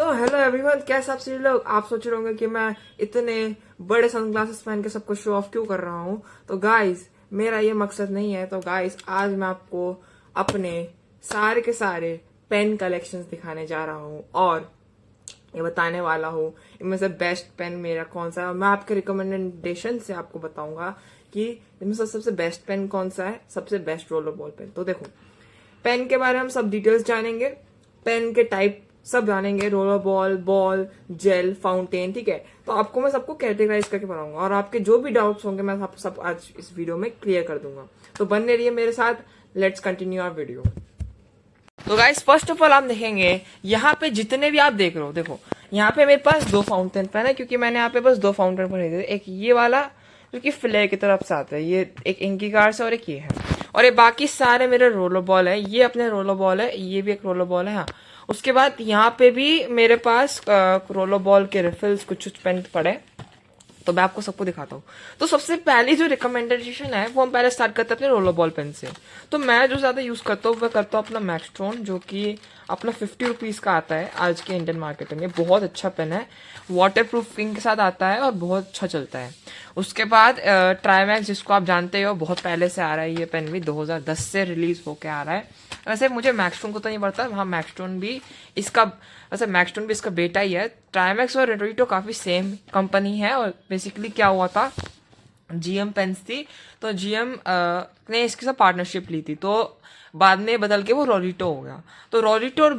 तो hello everyone, कैसे आप सभी लोग। आप सोच रहे होंगे कि मैं इतने बड़े सनग्लासेस पहन के सबको शो ऑफ क्यों कर रहा हूँ। तो गाइस, मेरा ये मकसद नहीं है। तो गाइस, आज मैं आपको अपने सारे के सारे पेन कलेक्शंस दिखाने जा रहा हूँ और ये बताने वाला हूँ इनमें से बेस्ट पेन मेरा कौन सा है। और मैं आपके रिकमेंडेशन से आपको बताऊंगा कि इनमें से सबसे बेस्ट पेन कौन सा है, सबसे बेस्ट रोलर बॉल पेन। तो देखो, पेन के बारे में हम सब डिटेल्स जानेंगे, पेन के टाइप सब जानेंगे, roller ball, ball, gel, fountain, ठीक है। तो आपको मैं सबको कैटेगराइज करके बताऊंगा और आपके जो भी डाउट्स होंगे मैं आप सब आज इस वीडियो में क्लियर कर दूंगा। तो बने रहिए मेरे साथ, लेट्स कंटिन्यू आवर वीडियो। तो गाइस, फर्स्ट ऑफ ऑल आप देखेंगे यहाँ पे जितने भी आप देख रहे हो, देखो यहाँ पे मेरे पास दो फाउंटेन पेन है, क्योंकि मैंने यहाँ पे बस दो फाउंटेन पेन खरीदे। एक ये वाला जो कि फ्लेयर की तरफ से आता है, ये एक इंकी कार से, और एक ये है, और ये बाकी सारे मेरे रोलर बॉल है। ये अपने रोलर बॉल है, ये भी एक रोलर बॉल है। हाँ, उसके बाद यहाँ पे भी मेरे पास रोलर बॉल के रिफिल्स कुछ पेन पड़े, तो मैं आपको सबको दिखाता हूँ। तो सबसे पहली जो रिकमेंडेशन है वो हम पहले स्टार्ट करते हैं अपने रोलर बॉल पेन से। तो मैं जो ज्यादा यूज करता हूँ वह करता हूँ अपना मैक्सट्रॉन, जो कि अपना 50 रुपीज का आता है आज के इंडियन मार्केट में। बहुत अच्छा पेन है, वाटर प्रूफिंग के साथ आता है और बहुत अच्छा चलता है। उसके बाद ट्राईमैक्स, जिसको आप जानते हो, बहुत पहले से आ रहा है। ये पेन भी 2010 से रिलीज होके आ रहा है। वैसे मुझे मैक्सटोन को तो नहीं पड़ता, हाँ मैक्सटोन भी इसका, वैसे मैक्सटोन भी इसका बेटा ही है। ट्राईमैक्स और रेडोरिटो काफी सेम कंपनी है, और बेसिकली क्या हुआ था, जीएम पेन्स थी, तो जीएम ने इसके साथ पार्टनरशिप ली थी, तो बाद में बदल के वो रोरिटो हो गया। तो रोरिटो और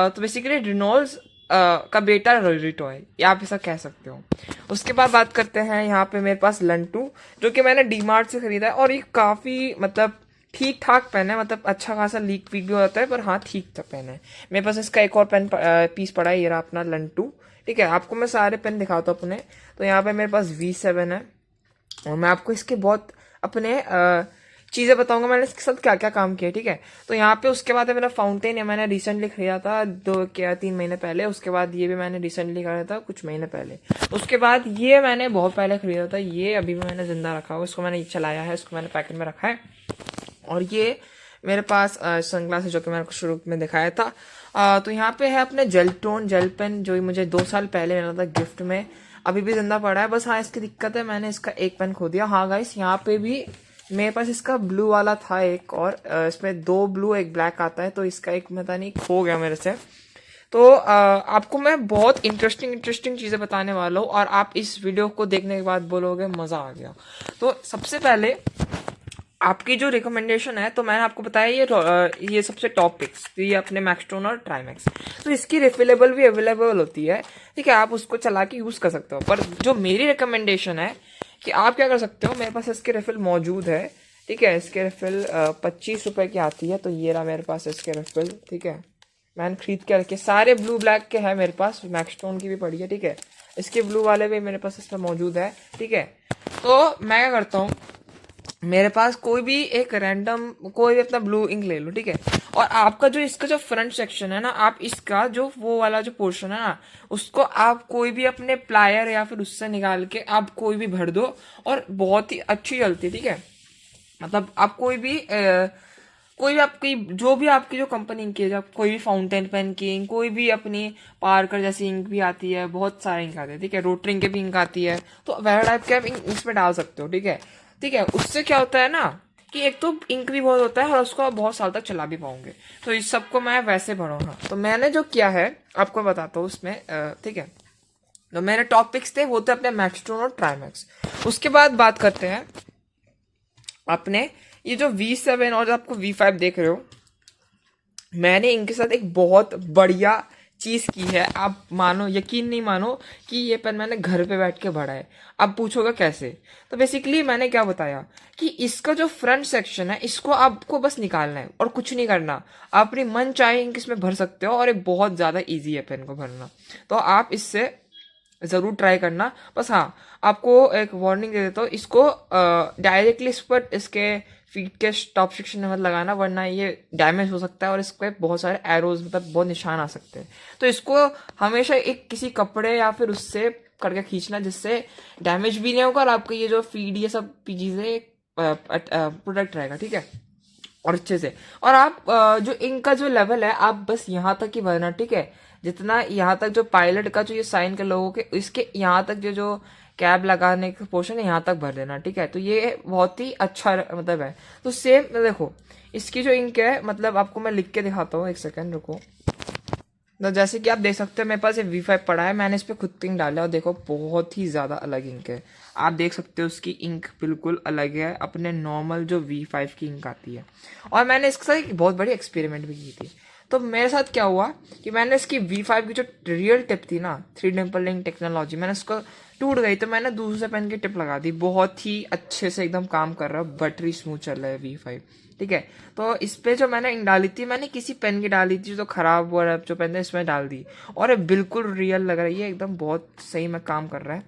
तो बेसिकली रिनोल्ड्स का बेटा रोरिटो है, या आप ऐसा कह सकते हो। उसके बाद बात करते हैं, यहाँ पे मेरे पास लंटू, जो कि मैंने डीमार्ट से खरीदा है, और ये काफी मतलब ठीक ठाक पेन है, मतलब अच्छा खासा लीक वीक भी होता है, पर हाँ ठीक ठाक पेन है। मेरे पास इसका एक और पेन पीस पड़ा है, ये रहा अपना लंटू, ठीक है। आपको मैं सारे पेन दिखाता हूँ अपने। तो यहाँ पे मेरे पास V7 है, और मैं आपको इसके बहुत अपने चीजें बताऊंगा मैंने इसके साथ क्या क्या काम किया, ठीक है। तो यहाँ पे उसके बाद है मेरा फाउंटेन है, मैंने रिसेंटली खरीदा था 2 या 3 महीने पहले। उसके बाद ये भी मैंने रिसेंटली खरीदा था कुछ महीने पहले। उसके बाद ये मैंने बहुत पहले खरीदा था, ये अभी भी मैंने जिंदा रखा हुआ, इसको मैंने चलाया है, इसको मैंने पैकेट में रखा है। और ये मेरे पास सनग्लासेस, जो कि मैंने शुरू में दिखाया था। तो यहाँ पे है अपने जेलटोन जेल पेन, जो मुझे 2 साल पहले मिला था गिफ्ट में, अभी भी जिंदा पड़ा है। बस हाँ, इसकी दिक्कत है, मैंने इसका एक पेन खो दिया। हाँ गाइस, यहाँ पे भी मेरे पास इसका ब्लू वाला था एक, और इसमें 2 ब्लू 1 ब्लैक आता है, तो इसका एक पता नहीं खो गया मेरे से। तो आपको मैं बहुत इंटरेस्टिंग चीजें बताने वाला हूँ, और आप इस वीडियो को देखने के बाद बोलोगे मजा आ गया। तो सबसे पहले आपकी जो रिकमेंडेशन है, तो मैंने आपको बताया ये सबसे टॉप पिक्स, तो ये अपने मैक्सटोन और ट्राईमैक्स। तो इसकी रिफिलेबल भी अवेलेबल होती है, ठीक है, आप उसको चला के यूज कर सकते हो। पर जो मेरी रिकमेंडेशन है कि आप क्या कर सकते हो, मेरे पास इसके रिफिल मौजूद है, ठीक है। इसके रिफिल 25 रुपए की आती है, तो ये रहा मेरे पास इसके रिफिल, ठीक है। मैंने खरीद के रखे, सारे ब्लू ब्लैक के हैं मेरे पास, मैक्सटोन की भी पड़ी है, ठीक है। इसके ब्लू वाले भी मेरे पास इसमें मौजूद है, ठीक है। तो मैं क्या करता हूँ, मेरे पास कोई भी एक रैंडम कोई भी अपना ब्लू इंक ले लो, ठीक है। और आपका जो इसका जो फ्रंट सेक्शन है ना, आप इसका जो वो वाला जो पोर्शन है ना, उसको आप कोई भी अपने प्लायर या फिर उससे निकाल के आप कोई भी भर दो, और बहुत ही अच्छी चलती है, ठीक है। मतलब आप कोई भी आपकी जो भी आपकी जो कंपनी इंक है, जब कोई भी फाउंटेन पेन की इंक, कोई भी अपनी पार्कर जैसी इंक भी आती है, बहुत सारे इंक आते हैं, ठीक है। रोटरी इंक की भी इंक आती है, तो वह टाइप के आप इंक इसमें डाल सकते हो, ठीक है। ठीक है, उससे क्या होता है ना कि एक तो इंक भी बहुत होता है, और उसको आप बहुत साल तक चला भी पाओगे। तो इस सबको मैं वैसे भरूंगा। तो मैंने जो किया है आपको बताता हूँ उसमें, ठीक है। तो मेरे टॉपिक्स थे वो थे अपने मैक्सटोन और ट्राईमैक्स। उसके बाद बात करते हैं अपने ये जो V7 और आपको V5 देख रहे हो, मैंने इनके साथ एक बहुत बढ़िया चीज की है। आप मानो यकीन नहीं मानो कि ये पेन मैंने घर पे बैठ के भरा है। अब पूछोगा कैसे, तो बेसिकली मैंने क्या बताया कि इसका जो फ्रंट सेक्शन है, इसको आपको बस निकालना है और कुछ नहीं करना। आप अपनी मन चाहे इंक इसमें भर सकते हो, और ये बहुत ज्यादा इजी है पेन को भरना, तो आप इससे जरूर ट्राई करना। बस हाँ, आपको एक वार्निंग दे देता हूँ, इसको डायरेक्टली इस पर इसके फीट के टॉप सेक्शन में मत लगाना, वरना ये डैमेज हो सकता है, और इस पे बहुत सारे एरोज मतलब बहुत निशान आ सकते हैं। तो इसको हमेशा एक किसी कपड़े या फिर उससे करके खींचना, जिससे डैमेज भी नहीं होगा, और आपका ये जो फीड ये सब चीजें प्रोटेक्ट रहेगा, ठीक है, और अच्छे से। और आप जो इंक का जो लेवल है, आप बस यहाँ तक ही भरना, ठीक है। जितना यहाँ तक जो पायलट का जो ये साइन के लोगों के इसके यहाँ तक जो कैब लगाने का पोर्शन है यहाँ तक भर देना, ठीक है। तो ये बहुत ही अच्छा मतलब है। तो सेम देखो इसकी जो इंक है, मतलब आपको मैं लिख के दिखाता हूँ, एक सेकेंड रुको। तो जैसे कि आप देख सकते हो मेरे पास ये V5 पड़ा है, मैंने इस पे खुद इंक डाला और देखो बहुत ही ज़्यादा अलग इंक है। आप देख सकते हो उसकी इंक बिल्कुल अलग है अपने नॉर्मल जो V5 की इंक आती है। और मैंने इसके साथ एक बहुत बड़ी एक्सपेरिमेंट भी की थी। तो मेरे साथ क्या हुआ कि मैंने इसकी V5 की जो रियल टिप थी ना, 3 डिम्पलिंग टेक्नोलॉजी, मैंने उसको टूट गई तो मैंने दूसरे पेन की टिप लगा दी। बहुत ही अच्छे से एकदम काम कर रहा है, बटरी स्मूथ चल रहा है V5, ठीक है। तो इस पे जो मैंने इंक डाली थी, मैंने किसी पेन की डाली थी जो खराब हुआ है, जो पेन है इसमें डाल दी और ये बिल्कुल रियल लग रही है, एकदम बहुत सही में काम कर रहा है,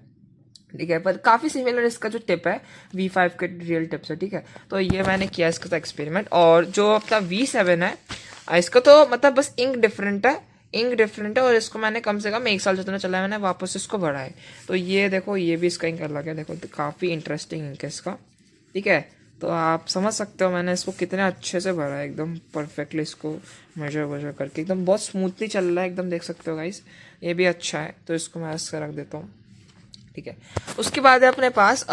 ठीक है। पर काफी सिमिलर इसका जो टिप है V5 के रियल टिप से, ठीक है। तो ये मैंने किया इसका एक्सपेरिमेंट। और जो अपना V7 है इसका तो मतलब बस इंक डिफरेंट है, इंक डिफरेंट है। और इसको मैंने कम से कम 1 साल जितना चला है, मैंने वापस इसको बढ़ा है। तो ये देखो ये भी इसका इंक अलग है, देखो तो काफी इंटरेस्टिंग इंक है इसका, ठीक है। तो आप समझ सकते हो मैंने इसको कितने अच्छे से भरा है, एकदम परफेक्टली इसको मेजर करके, एकदम बहुत स्मूथली चल रहा है, एकदम देख सकते हो गाइस। ये भी अच्छा है, तो इसको मैं ऐसे रख देता हूँ, ठीक है। उसके बाद है अपने पास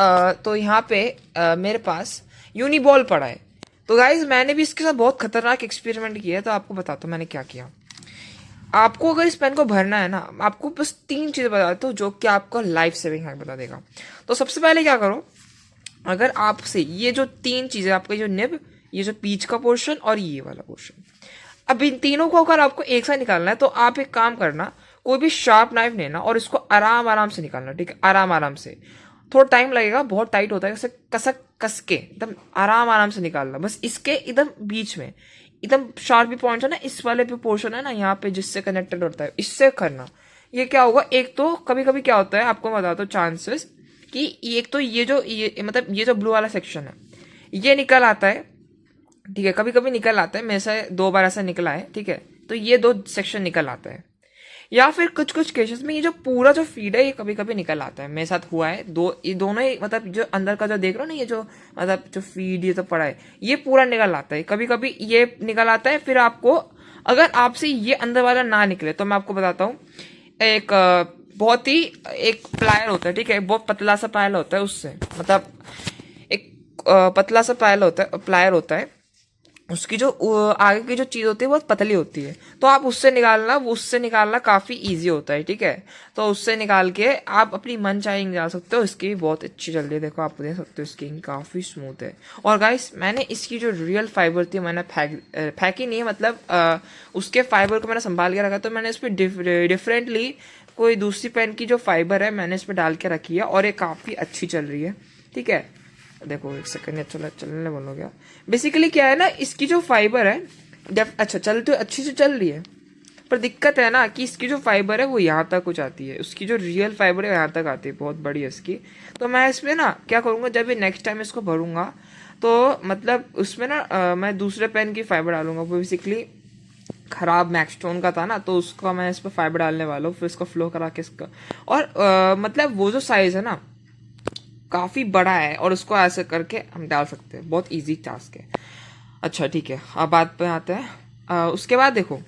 तो यहाँ पे मेरे पास यूनिबॉल पड़ा है। तो गाइज मैंने भी इसके साथ बहुत खतरनाक एक्सपेरिमेंट किया है, तो आपको बताता हूँ मैंने क्या किया। आपको अगर इस पेन को भरना है ना, आपको बस 3 चीजें बताता हूँ जो कि आपको लाइफ सेविंग हैक बता देगा। तो सबसे पहले क्या करो, अगर आपसे ये जो 3 चीजें, आपका जो निब, ये जो पीच का पोर्शन और ये वाला पोर्शन, अब इन तीनों को अगर आपको एक साथ निकालना है तो आप एक काम करना, कोई भी शार्प नाइफ लेना और इसको आराम आराम से निकालना, ठीक है। आराम आराम से, थोड़ा टाइम लगेगा, बहुत टाइट होता है, इसे कस के एकदम आराम आराम से निकालना, बस इसके एकदम बीच में एकदम शार्प भी पॉइंट है ना, इस वाले पे पोर्शन है ना यहाँ पे जिससे कनेक्टेड होता है, इससे करना। ये क्या होगा, एक तो कभी कभी क्या होता है आपको मैं बताता हूँ चांसेस कि एक तो ये जो ये मतलब ये जो ब्लू वाला सेक्शन है ये निकल आता है, ठीक है। कभी कभी निकल आता है, मेरे से 2 बार ऐसा निकला है, ठीक है। तो ये 2 सेक्शन निकल आता है, या फिर कुछ कुछ केसेस में ये जो पूरा जो फीड है ये कभी कभी निकल आता है। मेरे साथ हुआ है ये दोनों ही, मतलब जो अंदर का जो देख रहे हो ना, ये जो मतलब जो फीड ये तो पड़ा है ये पूरा निकल आता है, कभी कभी ये निकल आता है। फिर आपको अगर आपसे ये अंदर वाला ना निकले तो मैं आपको बताता हूँ, एक बहुत ही एक प्लायर होता है, ठीक है, बहुत पतला सा प्लायर होता है, उससे मतलब एक पतला सा प्लायर होता है, उसकी जो आगे की जो चीज होती है बहुत पतली होती है, तो आप उससे निकालना काफी इजी होता है, ठीक है। तो उससे निकाल के आप अपनी मन चाहे इंक डाल सकते हो। इसकी भी बहुत अच्छी चल रही है, देखो आप देख सकते हो इसकी इंक काफी स्मूथ है। और गाइस मैंने इसकी जो रियल फाइबर थी मैंने फेंकी नहीं है, मतलब उसके फाइबर को मैंने संभाल के रखा, तो मैंने इस पर डिफरेंटली कोई दूसरी पेन की जो फाइबर है मैंने इस पर डाल के रखी है और ये काफी अच्छी चल रही है, ठीक है। देखो एक सेकंड, चलने बोलो क्या, बेसिकली क्या है ना, इसकी जो फाइबर है अच्छा चलती अच्छी से चल रही है, पर दिक्कत है ना कि इसकी जो फाइबर है वो यहाँ तक हो जाती है, उसकी जो रियल फाइबर है यहाँ तक आती है, बहुत बड़ी है इसकी। तो मैं इसमें ना क्या करूँगा, जब भी नेक्स्ट टाइम इसको भरूंगा तो मतलब उसमें ना मैं दूसरे पेन की फाइबर डालूंगा, वो बेसिकली खराब मैक्सटोन का था ना, तो उसका मैं इस पर फाइबर डालने वाला हूँ, फिर इसको फ्लो करा के इसका। और मतलब वो जो साइज है ना काफी बड़ा है और उसको ऐसे करके हम डाल सकते हैं, बहुत इजी टास्क है। अच्छा ठीक है, अब बात पे आते हैं। उसके बाद देखो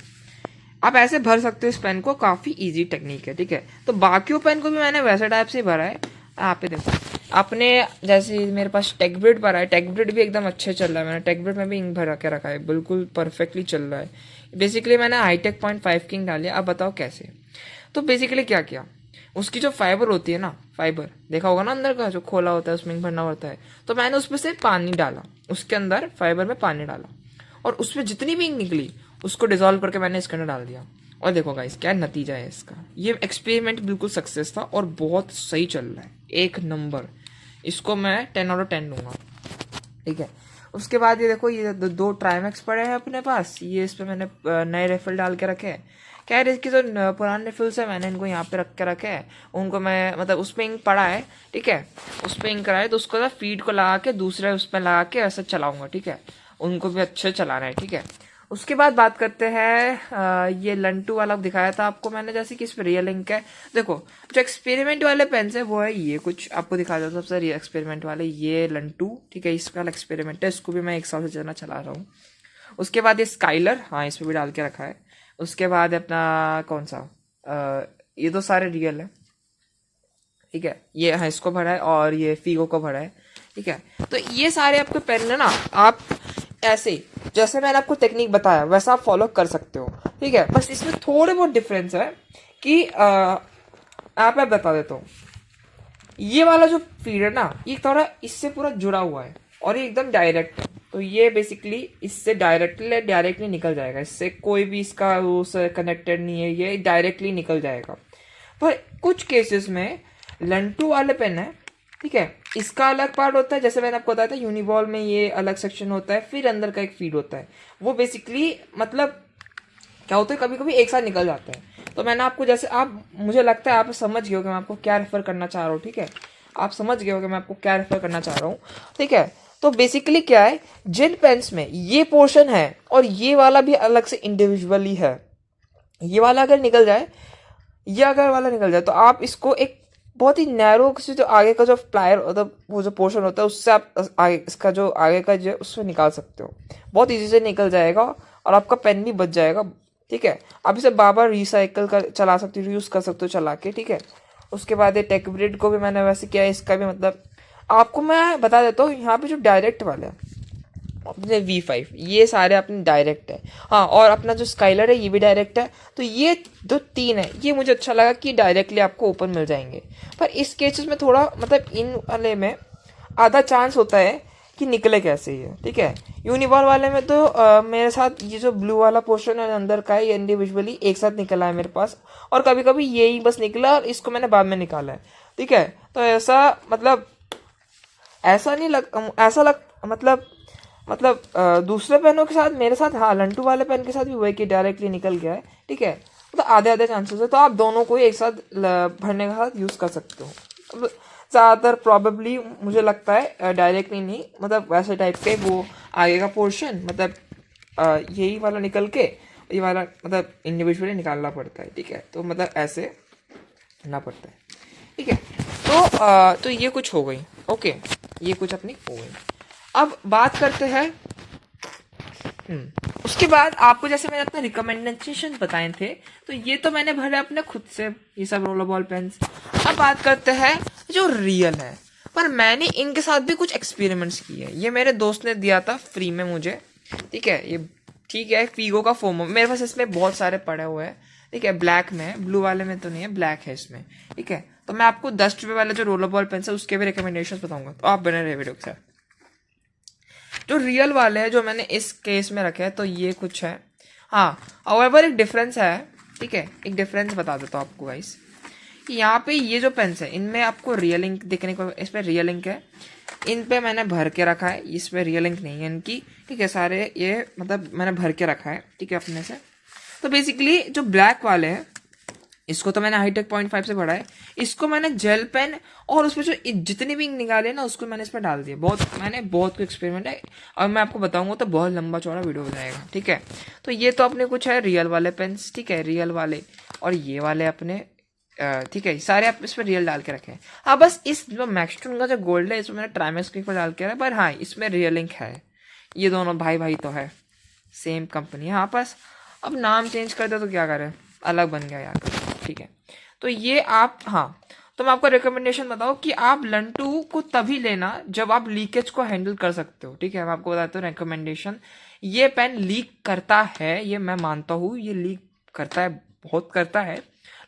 आप ऐसे भर सकते हो इस पेन को, काफी इजी टेक्निक है, ठीक है। तो बाकियों पेन को भी मैंने वैसे टाइप से भरा है। यहाँ पे देखो आपने जैसे मेरे पास टेकब्रिड भरा है, टेकब्रिड भी एकदम अच्छे चल रहा है, मैंने टेकब्रिड में भी इंक भरा के रखा है, बिल्कुल परफेक्टली चल रहा है। बेसिकली मैंने हाईटेक 0.5 की इंक डाली है, अब बताओ कैसे। तो बेसिकली क्या किया, उसकी जो फाइबर होती है ना, फाइबर देखा होगा ना अंदर का जो खोला होता है उसमें इंक भरना होता है, तो मैंने उसमें से पानी डाला, उसके अंदर फाइबर में पानी डाला और उसमें जितनी भी इंक निकली उसको डिजोल्व करके मैंने इसके अंदर डाल दिया। और देखो गाइस क्या नतीजा है इसका, ये एक्सपेरिमेंट बिल्कुल सक्सेस था और बहुत सही चल रहा है, 1 नंबर। इसको मैं 10/10 दूंगा, ठीक है। उसके बाद ये देखो ये 2 ट्राइमैक्स पड़े हैं अपने पास, ये इस पे मैंने नए रिफिल डाल के रखे हैं। क्या है इसकी जो पुराने रिफिल्स है मैंने इनको यहाँ पे रख के रखे हैं, उनको मैं मतलब उसमें इंक पड़ा है, ठीक है, उस पर इंक करा है, तो उसको ना फीड को लगा के दूसरे उस पर लगा के ऐसा चलाऊंगा, ठीक है। उनको भी अच्छे चलाना है, ठीक है। उसके बाद बात करते हैं ये लंटू वाला दिखाया था आपको मैंने, जैसे कि इस पर रियल इंक है। देखो जो एक्सपेरिमेंट वाले पेन है वो है ये, कुछ आपको दिखा देता हूँ सबसे रियल एक्सपेरिमेंट वाले, ये लंटू, ठीक है, इसका एक्सपेरिमेंट है, इसको भी मैं 1 साल से ज़्यादा चला रहा हूँ। उसके बाद ये स्काइलर, हाँ इस पर भी डाल के रखा है, उसके बाद अपना कौन सा ये तो सारे रियल है, ठीक है। ये हाँ इसको भरा है और ये फीगो को भरा है, ठीक है। तो ये सारे आपके पेन है ना, आप ऐसे जैसे मैंने आपको टेक्निक बताया वैसा आप फॉलो कर सकते हो, ठीक है। बस इसमें थोड़े बहुत डिफरेंस है कि आप मैं बता देता हूँ। ये वाला जो फीड है ना, ये थोड़ा इससे पूरा जुड़ा हुआ है और ये एकदम डायरेक्ट है। तो ये बेसिकली इससे डायरेक्टली निकल जाएगा, इससे कोई भी इसका उससे कनेक्टेड नहीं है, ये डायरेक्टली निकल जाएगा। पर कुछ केसेस में लंटू वाले पेन है, ठीक है, इसका अलग पार्ट होता है। जैसे मैंने आपको बताया था यूनिबॉल में ये अलग सेक्शन होता है, फिर अंदर का एक फीड होता है। वो बेसिकली मतलब क्या होता है, कभी कभी एक साथ निकल जाते हैं। तो मैंने आपको जैसे आप मुझे लगता है आप समझ गए हो कि मैं आपको क्या रेफर करना चाह रहा हूँ, ठीक है। आप समझ गए हो कि मैं आपको क्या रेफर करना चाह रहा हूँ, ठीक है। तो बेसिकली क्या है, जिन पेन्स में ये पोर्शन है और ये वाला भी अलग से इंडिविजुअली है, ये वाला अगर निकल जाए, ये अगर वाला निकल जाए, तो आप इसको एक बहुत ही नैरो से जो आगे का जो प्लायर मतलब वो जो पोर्शन होता है उससे आप आगे इसका जो आगे का जो उससे निकाल सकते हो। बहुत इजी से निकल जाएगा और आपका पेन भी बच जाएगा, ठीक है। आप इसे बार बार रिसाइकल कर चला सकते हो, यूज़ कर सकते हो चला के, ठीक है। उसके बाद ये टेकब्रिड को भी मैंने वैसे किया है, इसका भी मतलब आपको मैं बता देता हूँ। यहाँ पे जो डायरेक्ट वाले हैं अपने V5 ये सारे अपने डायरेक्ट है, हाँ। और अपना जो स्काइलर है ये भी डायरेक्ट है। तो ये जो तीन है ये मुझे अच्छा लगा कि डायरेक्टली आपको ओपन मिल जाएंगे। पर इस केसेस में थोड़ा मतलब इन वाले में आधा चांस होता है कि निकले कैसे ही है, ठीक है। यूनिबॉल वाले में तो मेरे साथ ये जो ब्लू वाला पोर्शन है अंदर का है, ये इंडिविजुअली एक साथ निकला है मेरे पास, और कभी कभी ये ही बस निकला और इसको मैंने बाद में निकाला है, ठीक है। तो ऐसा मतलब ऐसा नहीं लग ऐसा लग मतलब दूसरे पेनों के साथ मेरे साथ, हाँ, लंटू वाले पेन के साथ भी वही कि डायरेक्टली निकल गया है, ठीक है। तो आधे आधे चांसेस है, तो आप दोनों को ही एक साथ भरने के साथ यूज़ कर सकते हो। अब ज़्यादातर प्रॉबेबली मुझे लगता है डायरेक्टली नहीं, मतलब वैसे टाइप के वो आगे का पोर्शन मतलब यही वाला निकल के ये वाला मतलब इंडिविजुअली निकालना पड़ता है, ठीक है। तो मतलब ऐसे करना पड़ता है, ठीक है। तो ये कुछ हो गई, ओके, ये कुछ अपनी हो गई। अब बात करते हैं उसके बाद आपको जैसे मैंने अपने रिकमेंडेशन बताए थे, तो ये तो मैंने भरे अपने खुद से ये सब रोलर बॉल पेन्स। अब बात करते हैं जो रियल है, पर मैंने इनके साथ भी कुछ एक्सपेरिमेंट्स किए हैं। ये मेरे दोस्त ने दिया था फ्री में मुझे, ठीक है। ये ठीक है, फीगो का फोमो मेरे पास इसमें बहुत सारे पड़े हुए हैं, ठीक है। ब्लैक में है, ब्लू वाले में तो नहीं है, ब्लैक है इसमें, ठीक है। तो मैं आपको 10 रुपये वाले जो रोलर बॉल पेन्स है उसके भी रिकमेंडेशन बताऊंगा, तो आप बने रहे वीडियो के साथ। जो रियल वाले हैं जो मैंने इस केस में रखे हैं, तो ये कुछ है, हाँ। हाउएवर एक डिफरेंस है, ठीक है। एक डिफरेंस बता देता हूँ आपको गाइस, कि यहाँ पे ये जो पेन्स है इनमें आपको रियल इंक देखने को, इस पर रियल इंक है, इन पे मैंने भर के रखा है, इस पे रियल इंक नहीं है इनकी, ठीक है। सारे ये मतलब मैंने भर के रखा है, ठीक है, अपने से। तो बेसिकली जो ब्लैक वाले हैं इसको तो मैंने हाईटेक 0.5 से भरा है, इसको मैंने जेल पेन और उसमें जो जितने भी इंक निकाले ना उसको मैंने इसमें डाल दिया। मैंने बहुत कुछ एक्सपेरिमेंट है और मैं आपको बताऊंगा तो बहुत लंबा चौड़ा वीडियो हो जाएगा, ठीक है। तो ये तो अपने कुछ है रियल वाले पेन्स, ठीक है, रियल वाले, और ये वाले अपने ठीक है, सारे आप इसमें रियल डाल के रखे हैं। हाँ, बस इस जो मैक्सटोन का जो गोल्ड है इसमें मैंने ट्राइमेक्स के ऊपर डाल के रखा है, पर हाँ इसमें रियल इंक है। ये दोनों भाई भाई तो है, सेम कंपनी। हाँ, बस अब नाम चेंज कर दे तो क्या करें, अलग बन गया यार, ठीक है। तो ये आप, हाँ, तो मैं आपको रिकमेंडेशन बताऊं कि आप लंटू को तभी लेना जब आप लीकेज को हैंडल कर सकते हो, ठीक है। मैं आपको बताता हूँ रिकमेंडेशन, ये पेन लीक करता है, ये मैं मानता हूँ, ये लीक करता है, बहुत करता है,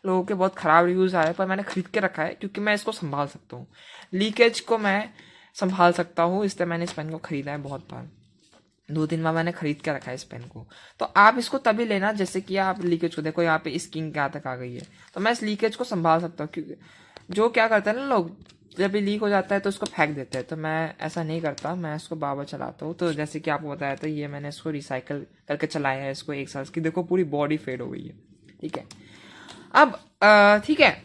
लोगों के बहुत ख़राब रिव्यूज़ आए, पर मैंने खरीद के रखा है क्योंकि मैं इसको संभाल सकता हूँ, लीकेज को मैं संभाल सकता हूँ, इसलिए मैंने इस पेन को ख़रीदा है बहुत बार। 2-3 बार मैंने खरीद के रखा है इस पेन को। तो आप इसको तभी लेना जैसे कि आप लीकेज को देखो, यहाँ पे स्किन यहाँ तक आ गई है, तो मैं इस लीकेज को संभाल सकता हूँ। क्योंकि जो क्या करते हैं ना लोग, जब भी लीक हो जाता है तो उसको फेंक देते हैं, तो मैं ऐसा नहीं करता, मैं इसको बार चलाता हूँ। तो जैसे कि आपको बताया था, ये मैंने इसको रिसाइकल करके चलाया है इसको 1 साल की, देखो पूरी बॉडी फेड हो गई है, ठीक है। अब ठीक है,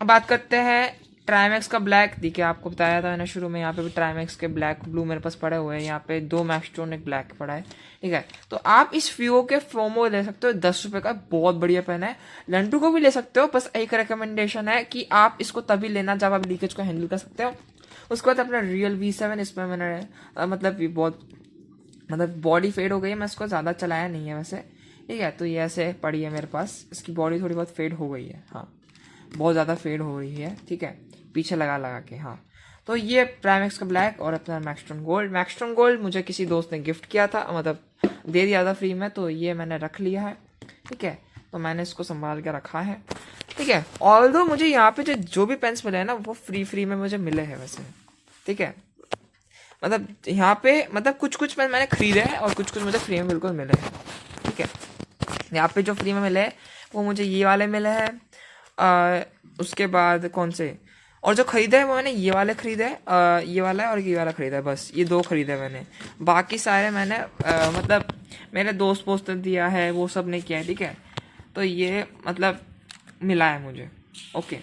अब बात करते हैं ट्राइमैक्स का ब्लैक। देखिए आपको बताया था मैंने शुरू में, यहाँ पे भी ट्राइमैक्स के ब्लैक ब्लू मेरे पास पड़े हुए हैं, यहाँ पे 2 मैक्सटोन एक ब्लैक पड़ा है, ठीक है। तो आप इस फ्यूओ के फोमो ले सकते हो, 10 रुपये का बहुत बढ़िया पेन है। लंटू को भी ले सकते हो, बस एक रिकमेंडेशन है कि आप इसको तभी लेना जब आप लीकेज को हैंडल कर सकते हो। उसके बाद अपना रियल V7, इसमें मैंने मतलब बहुत बॉडी फेड हो गई है, मैं इसको ज़्यादा चलाया नहीं है वैसे, ठीक है। तो ये ऐसे पड़ी है मेरे पास, इसकी बॉडी थोड़ी बहुत फेड हो गई है, हाँ बहुत ज़्यादा फेड हो रही है, ठीक है, पीछे लगा लगा के, हाँ। तो ये प्राइमेक्स का ब्लैक और अपना मैक्सटोन गोल्ड। मैक्सटोन गोल्ड मुझे किसी दोस्त ने गिफ्ट किया था, मतलब दे दिया था फ्री में, तो ये मैंने रख लिया है, ठीक है। तो मैंने इसको संभाल के रखा है, ठीक है। ऑल्दो मुझे यहाँ पे जो भी पेन्स मिले हैं ना वो फ्री में मुझे मिले हैं वैसे, ठीक है। मतलब यहाँ पे मतलब कुछ कुछ पेन मैंने खरीदे हैं और कुछ कुछ मुझे फ्री में बिल्कुल मिले हैं, ठीक है। यहाँ पे जो फ्री में मिले हैं वो मुझे ये वाले मिले हैं, उसके बाद कौन से, और जो खरीदे है वो मैंने ये वाले खरीदे हैं, ये वाला है और ये वाला खरीदा है, बस ये 2 खरीदे मैंने। बाकी सारे मैंने मतलब मेरे दोस्त ने दिया है, वो सब ने किया है, ठीक है। तो ये मतलब मिला है मुझे, ओके,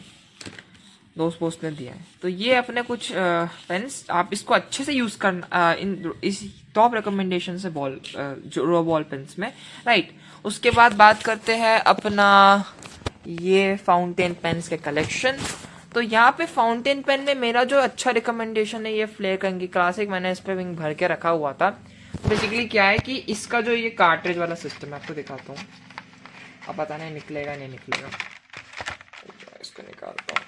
दोस्त ने दिया है। तो ये अपने कुछ पेन्स, आप इसको अच्छे से यूज़ करना इस टॉप रिकमेंडेशन से बॉल जो रो बॉल पेन्स में, राइट। उसके बाद बात करते हैं अपना ये फाउंटेन पेन्स के कलेक्शन। तो यहाँ पे फाउंटेन पेन में मेरा जो अच्छा रिकमेंडेशन है ये फ्लेयर कंग की क्लासिक, मैंने इस पर विंग भर के रखा हुआ था। बेसिकली क्या है कि इसका जो ये कार्ट्रिज वाला सिस्टम है, आपको दिखाता हूँ, अब पता नहीं निकलेगा नहीं निकलेगा, इसको निकालता हूँ।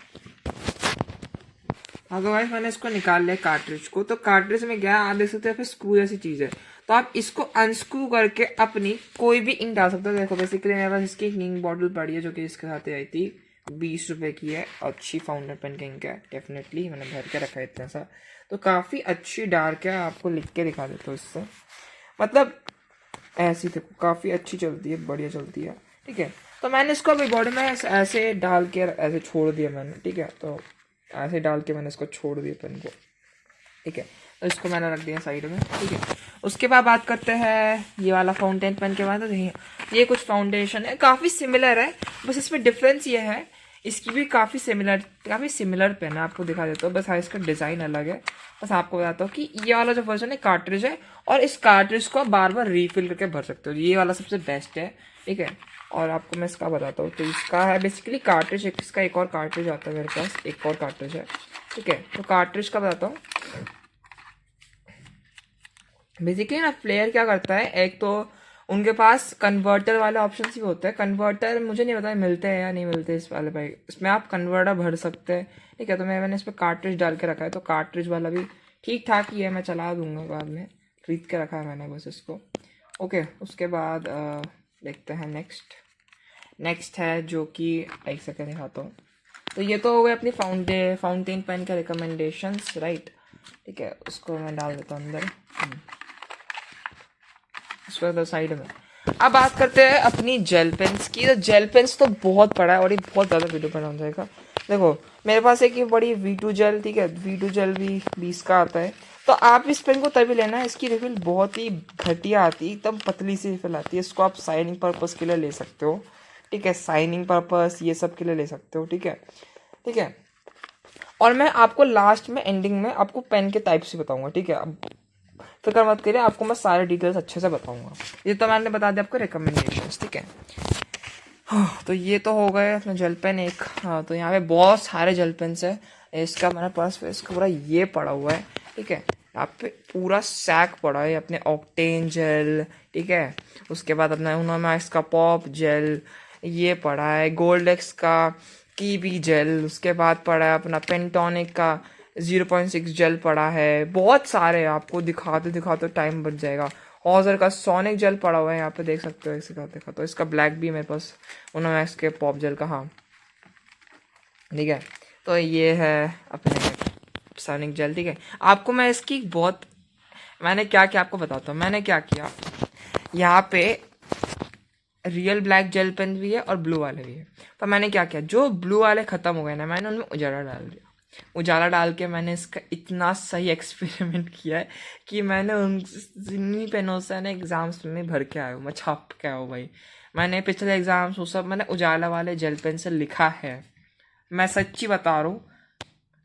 अदरवाइज मैंने इसको निकाल लिया कार्ट्रिज को। तो कार्ट्रिज में क्या आप देख सकते हैं, फिर स्क्रू जैसी चीज है, तो आप इसको अनस्क्रू करके अपनी कोई भी इंक डाल सकते हो। देखो बेसिकली मेरे पास इसकी इंक बॉटल पड़ी है जो कि इसके साथ आई थी, 20 रुपए की है, अच्छी फाउंटेन पेन की इंक है, डेफिनेटली मैंने भर के रखा है इतना सा। तो काफी अच्छी डार्क है, आपको लिख के दिखा देता हूँ इससे, मतलब ऐसी देखो काफी अच्छी चलती है, बढ़िया चलती है, ठीक है। तो मैंने इसको अभी बॉडी में ऐसे डाल के ऐसे छोड़ दिया मैंने, ठीक है। तो ऐसे डाल के मैंने इसको छोड़ दिया पेन को, ठीक है। तो इसको मैंने रख दिया साइड में, ठीक है। उसके बाद बात करते हैं ये वाला फाउंटेन पेन के बाद। तो ये कुछ फाउंडेशन है, काफ़ी सिमिलर है, बस इसमें डिफरेंस ये है इसकी भी काफ़ी सिमिलर पेन है। आपको दिखा देता हूँ, बस हाँ इसका डिज़ाइन अलग है। बस आपको बताता हूँ कि ये वाला जो वर्जन है कार्ट्रिज है, और इस कार्ट्रिज को आप बार बार रीफिल करके भर सकते हो, ये वाला सबसे बेस्ट है, ठीक है। और आपको मैं इसका बताता हूँ, तो इसका है बेसिकली कार्ट्रिज, इसका एक और कार्ट्रिज आता है मेरे पास, एक और कार्ट्रिज है, ठीक है। तो कार्ट्रिज का बताता हूँ, बेसिकली ना फ्लेयर क्या करता है, एक तो उनके पास कन्वर्टर वाले ऑप्शन भी होते हैं। कन्वर्टर मुझे नहीं पता मिलते हैं या नहीं मिलते इस वाले भाई, इसमें आप कन्वर्टर भर सकते हैं, ठीक है। तो मैंने इस पर कार्ट्रिज डाल के रखा है, तो कार्ट्रिज वाला भी ठीक ठाक ही है, मैं चला दूंगा बाद में, खरीद के रखा है मैंने बस इसको, ओके। उसके बाद देखते हैं नेक्स्ट है जो कि एक सेकेंड दिखाता हूँ। तो ये तो हो गए अपनी फाउंटेन पेन के रिकमेंडेशंस, राइट, ठीक है। उसको मैं डाल देता हूँ अंदर, इसको तो साइड में। अब बात करते हैं अपनी जेल पेन्स की। तो जेल पेन्स तो बहुत पड़ा है और ये बहुत ज़्यादा वीडियो बना हो जाएगा। देखो मेरे पास एक ये बड़ी V2 जेल, ठीक है, V2 जेल भी 20 का आता है। तो आप इस पेन को तभी लेना, इसकी रिफिल बहुत ही घटिया आती है, एकदम पतली सी रिफिल आती है। इसको आप साइनिंग पर्पस के लिए ले सकते हो, ठीक है, साइनिंग पर्पस ये सब के लिए ले सकते हो, ठीक है, ठीक है। और मैं आपको लास्ट में एंडिंग में आपको पेन के टाइप से बताऊंगा, ठीक है। अब फिक्र मत करिए, आपको मैं सारे डिटेल्स अच्छे से बताऊंगा। ये तो मैंने बता दिया आपको रिकमेंडेशंस, ठीक है। तो ये तो हो गए अपना जेल पेन एक। हाँ, तो यहाँ पे बहुत सारे जेल पेन्स है, इसका मेरे पास इसका पूरा ये पड़ा हुआ है, ठीक है। यहाँ पे पूरा सैक पड़ा है अपने ऑक्टेन जेल, ठीक है। उसके बाद अपना उनोमैक्स का पॉप जेल ये पड़ा है, गोल्डेक्स का कीवी जेल, उसके बाद पड़ा है अपना पेंटोनिक का 0.6 जेल पड़ा है, बहुत सारे आपको दिखाते टाइम बच जाएगा। हॉजर का सोनिक जेल पड़ा हुआ है, यहाँ पे देख सकते हो, इसे देखा तो इसका ब्लैक भी मेरे पास उनोमैक्स के पॉप जेल का, हाँ ठीक है। तो ये है अपने सोनिक जेल, ठीक है। आपको मैं इसकी मैंने क्या किया आपको बताता हूँ। मैंने क्या किया, यहाँ पे रियल ब्लैक जेल पेन भी है और ब्लू वाले भी है। तो मैंने क्या किया, जो ब्लू वाले खत्म हो गए ना, मैंने उनमें उजाला डाल दिया। उजाला डाल के मैंने इसका इतना सही एक्सपेरिमेंट किया है कि मैंने उन्हीं पेनों से ना एग्जाम्स में भर के आया हूँ, मैं छाप के आया हूँ भाई। मैंने पिछले एग्जाम्स वो सब मैंने उजाला वाले जेल पेन से लिखा है, मैं सच्ची बता रहा हूँ,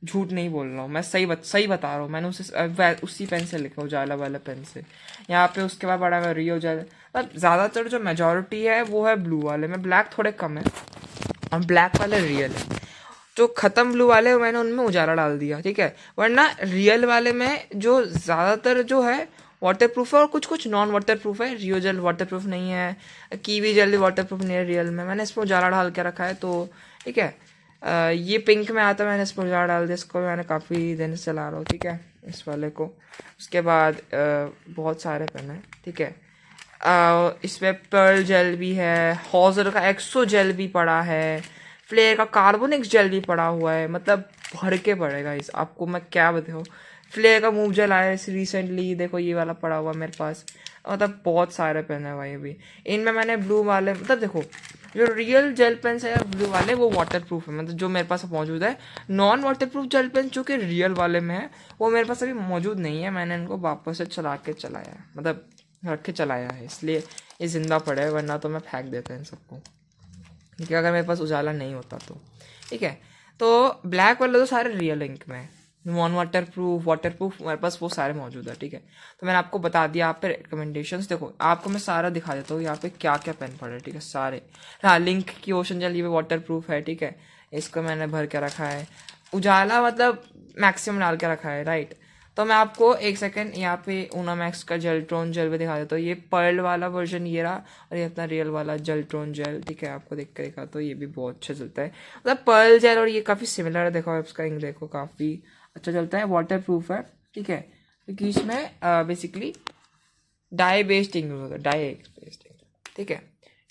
झूठ नहीं बोल रहा हूँ, मैं सही बता रहा हूँ। मैंने उसी पेन से लिखा, उजाला वाले पेन से। यहाँ पे उसके बाद बड़ा मैं रियो जेल, मतलब ज़्यादातर जो मेजॉरिटी है वो है ब्लू वाले में, ब्लैक थोड़े कम है और ब्लैक वाले रियल है। जो ख़त्म ब्लू वाले मैंने उनमें उजाला डाल दिया, ठीक है। वरना रियल वाले में जो ज़्यादातर जो है वाटर प्रूफ है और कुछ कुछ नॉन वाटर प्रूफ है। रियो जेल वाटर प्रूफ नहीं है, कीवी जेल भी वाटर प्रूफ नहीं है रियल में। मैंने इसमें उजाला डाल के रखा है, तो ठीक है। ये पिंक में आता है, मैंने इसमें उजाला डाल दिया, इसको मैंने काफ़ी दिन से चला रहा हूँ, ठीक है, इस वाले को। उसके बाद बहुत सारे पेन है, ठीक है। इसमें पर्ल जेल भी है, हॉजर का एक्सो जेल भी पड़ा है, फ्लेयर का कार्बोनिक्स जेल भी पड़ा हुआ है, मतलब भर के पड़ेगा इस, आपको मैं क्या बताऊँ। फ्लेयर का मूव जेल आया रिसेंटली, देखो ये वाला पड़ा हुआ मेरे पास, मतलब बहुत सारे पेन है भाई अभी। इनमें मैंने ब्लू वाले, मतलब देखो जो रियल जेल पेन्स है ब्लू वाले वो वाटर प्रूफ है, मतलब जो मेरे पास मौजूद है। Non waterproof gel pen जो कि रियल वाले में है वो मेरे पास अभी मौजूद नहीं है। मैंने इनको वापस से चला के चलाया है, मतलब रख के चलाया है, इसलिए ये जिंदा पड़े, वरना तो मैं फेंक देता इन सबको, क्योंकि अगर मेरे पास उजाला नहीं होता तो, ठीक है। तो ब्लैक वाले तो सारे रियल इंक में, नॉन वाटर प्रूफ मेरे पास वो सारे मौजूद है, ठीक है। तो मैंने आपको बता दिया। आप पे रिकमेंडेशंस देखो, आपको मैं सारा दिखा देता हूँ यहाँ पे क्या क्या पेन पड़े, ठीक है, सारे। हाँ, लिंक की ओशन जेल ये वाटर प्रूफ है, ठीक है, इसको मैंने भर के रखा है। उजाला मतलब मैक्सिमम डाल के रखा है, राइट। तो मैं आपको एक सेकंड यहाँ पे ऊनामैक्स का जेल्ट्रॉन जेल भी दिखा देता हूँ। ये पर्ल वाला वर्जन ये रहा, और ये अपना रियल वाला जेल्ट्रॉन जेल, ठीक है। आपको देख कर देखा तो ये भी बहुत अच्छा चलता है, मतलब पर्ल जेल और ये काफ़ी सिमिलर है। देखो इसका इंक देखो, काफ़ी अच्छा चलता है, वाटर प्रूफ है, ठीक है, क्योंकि इसमें बेसिकली डाई बेस्ड इंक होता है, डाई बेस्ड इंक, ठीक है,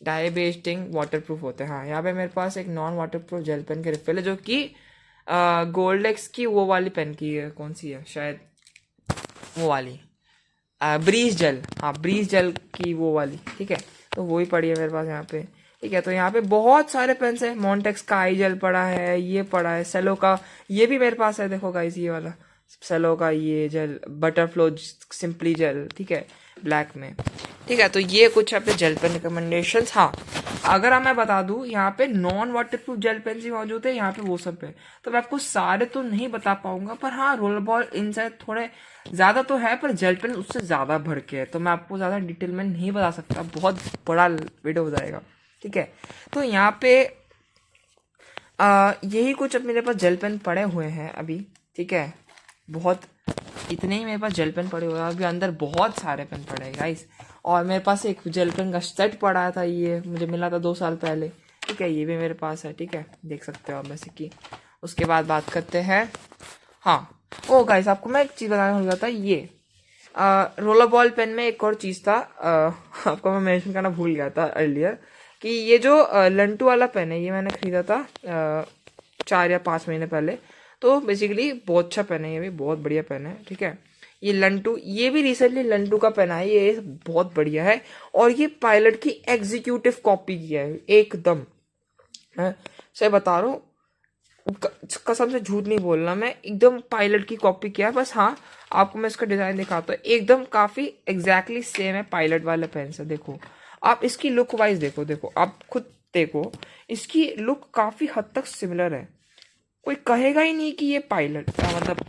dye based ink waterproof होते हैं। हाँ, यहाँ पे मेरे पास एक non waterproof gel pen के रिफिल है, जो कि गोल्डेक्स की वो वाली पेन की है, कौन सी है, शायद वो वाली ब्रीज जेल, हाँ ब्रीज जेल की वो वाली, ठीक है। तो वो ही पड़ी है मेरे पास यहाँ पे, ठीक है। तो यहाँ पे बहुत सारे पेन्स है। मॉन्टेक्स का आई जेल पड़ा है, ये पड़ा है, सेलो का ये भी मेरे पास है, देखो गाइस ये वाला सेलो का ये जेल, बटरफ्लो सिंपली जेल, ठीक है, ब्लैक में, ठीक है। तो ये कुछ अपने जेल पेन रिकमेंडेशंस। हाँ, अगर मैं बता दूं यहाँ पे नॉन वाटरप्रूफ जेल पेन भी मौजूद है, यहाँ पे वो सब है, तो मैं आपको सारे तो नहीं बता पाऊंगा, पर हाँ रोल बॉल इनसाइड थोड़े ज्यादा तो है, पर जेल पेन उससे ज्यादा भर के है, तो मैं आपको ज्यादा डिटेल में नहीं बता सकता, बहुत बड़ा वीडियो हो जाएगा, ठीक है। तो यहाँ पे यही कुछ अब मेरे पास जेल पेन पड़े हुए हैं अभी, ठीक है। बहुत इतने ही मेरे पास जेल पेन पड़े हुए हैं अभी, अंदर बहुत सारे पेन पड़े हैं गाइस। और मेरे पास एक जेल पेन का सेट पड़ा था, ये मुझे मिला था 2 साल पहले, ठीक है, ये भी मेरे पास है, ठीक है, देख सकते हो आप वैसे की। उसके बाद बात करते हैं, हाँ ओ गाइस आपको मैं एक चीज़ बताना भूल गया था, ये रोलर बॉल पेन में एक और चीज़ था, आपको मैं मेंशन करना भूल गया था अर्लियर, कि ये जो लंटू वाला पेन है, ये मैंने खरीदा था 4 या 5 महीने पहले। तो बेसिकली बहुत अच्छा पेन है, ये भी बहुत बढ़िया पेन है, ठीक है। ये लंटू, ये भी रिसेंटली लंटू का पेन है, ये बहुत बढ़िया है, और ये पायलट की एग्जीक्यूटिव कॉपी किया है एकदम, है सही बता रहा हूँ, कसम से झूठ नहीं बोलना मैं, एकदम पायलट की कॉपी किया है। बस हाँ, आपको मैं इसका डिजाइन दिखाता हूँ, एकदम काफी एग्जैक्टली सेम है पायलट वाले पेन से। देखो आप इसकी लुक वाइज देखो, देखो आप खुद देखो, इसकी लुक काफी हद तक सिमिलर है, कोई कहेगा ही नहीं कि ये पायलट मतलब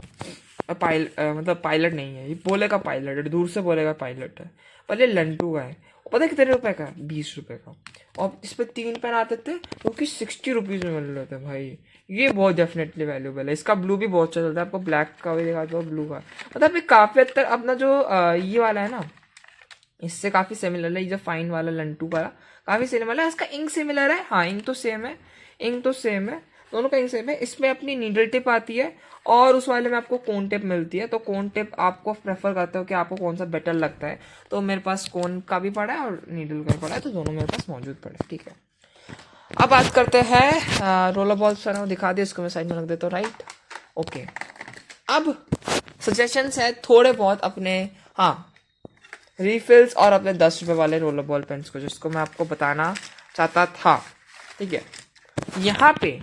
पायलट नहीं है, ये बोलेगा पायलट है, दूर से बोलेगा पायलट है, पर ये लंटू का है। पता है कितने रुपए का, 20 रुपए का, और इस पे 3 पेन आते थे जो कि 60 रुपीज में मिल रहे थे भाई, ये बहुत डेफिनेटली वैल्यूबल है। इसका ब्लू भी बहुत अच्छा चलता है, आपको ब्लैक का भी दिखाता हूँ, ब्लू का, मतलब काफी हद तक अपना जो ये वाला है ना, इससे काफी सिमिलर है, ये जो फाइन वाला लंटू वाला काफी सिमिलर है। इसका इंक सिमिलर है, हाँ इंक तो सेम है, इंक तो सेम है, दोनों का इंक सेम है। इसमें अपनी नीडल टिप आती है, और उस वाले में आपको कोन टिप मिलती है, तो कोन टिप आपको प्रेफर करते हो कि आपको कौन सा बेटर लगता है, तो मेरे पास कोन का भी पड़ा है और नीडल का भी पड़ा है, तो दोनों मेरे पास मौजूद पड़े, ठीक है। अब बात करते हैं रोलर बॉल, सर दिखा दिया, इसको मैं साइड में रख देता हूँ, राइट, ओके। अब सजेशंस है थोड़े बहुत अपने, हाँ रिफिल्स और अपने 10 रुपए वाले रोलर बॉल पेन्स को, जिसको मैं आपको बताना चाहता था, ठीक है। यहाँ पे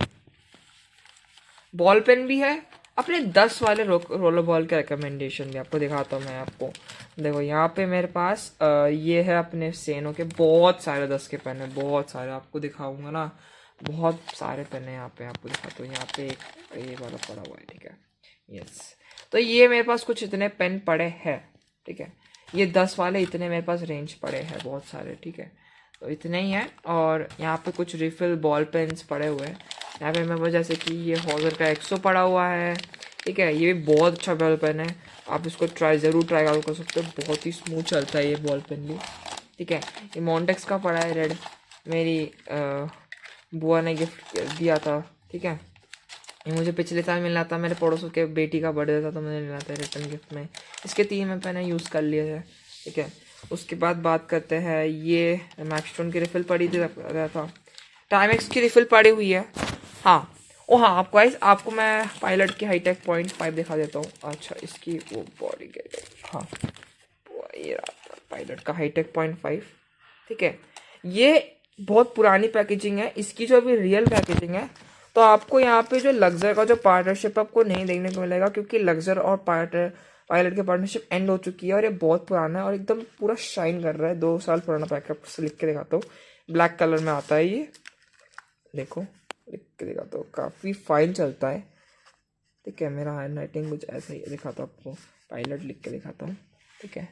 बॉल पेन भी है, अपने 10 वाले रोलर बॉल के रिकमेंडेशन भी आपको दिखाता हूँ मैं आपको। देखो यहाँ पे मेरे पास ये है अपने सेनो के बहुत सारे 10 के पेन है, बहुत सारे आपको दिखाऊंगा ना, बहुत सारे पेन है यहाँ पे, आपको दिखाता हूँ। यहाँ पे एक ये वाला पड़ा हुआ है, ठीक है, यस। तो ये मेरे पास कुछ इतने पेन पड़े हैं, ठीक है, ये 10 वाले इतने मेरे पास रेंज पड़े हैं, बहुत सारे, ठीक है, तो इतने ही हैं। और यहाँ पे कुछ रिफिल बॉल पेन्स पड़े हुए हैं, यहाँ पे मेरे पास जैसे कि ये हॉजर का एक्सो पड़ा हुआ है, ठीक है। ये भी बहुत अच्छा बॉल पेन है, आप इसको ज़रूर ट्राई कर सकते हो, बहुत ही स्मूथ चलता है ये बॉल पेन भी, ठीक है। ये मॉन्टेक्स का पड़ा है रेड, मेरी बुआ ने गिफ्ट दिया था, ठीक है। ये मुझे पिछले साल मिला था, मेरे पड़ोसों के बेटी का बर्थडे था तो मैंने मिला था रिटर्न गिफ्ट में। इसके 3 में मैंने यूज़ कर लिए थे, ठीक है। उसके बाद बात करते हैं, ये मैक्सटोन की रिफ़िल पड़ी थी रहा था, टाइमेक्स की रिफ़िल पड़ी हुई है। हाँ हाँ, आपको मैं पायलट की हाईटेक 0.5 दिखा देता हूँ। अच्छा, इसकी वो बॉडी के, हाँ ये रहा पायलट का हाईटेक 0.5, ठीक है। ये बहुत पुरानी पैकेजिंग है, इसकी जो अभी रियल पैकेजिंग है, तो आपको यहाँ पे जो लग्जर का जो पार्टनरशिप आपको नहीं देखने को मिलेगा, क्योंकि लग्जर और पायलट की पार्टनरशिप एंड हो चुकी है और ये बहुत पुराना है और एकदम पूरा शाइन कर रहा है। 2 साल पुराना पैकेट से लिख के दिखाता हूँ, ब्लैक कलर में आता है ये, देखो लिख के दिखाता हूँ, काफ़ी फाइन चलता है, ठीक है। मेरा हैंड राइटिंग कुछ ऐसा ही दिखाता हूँ आपको, पायलट लिख के दिखाता हूँ, ठीक है।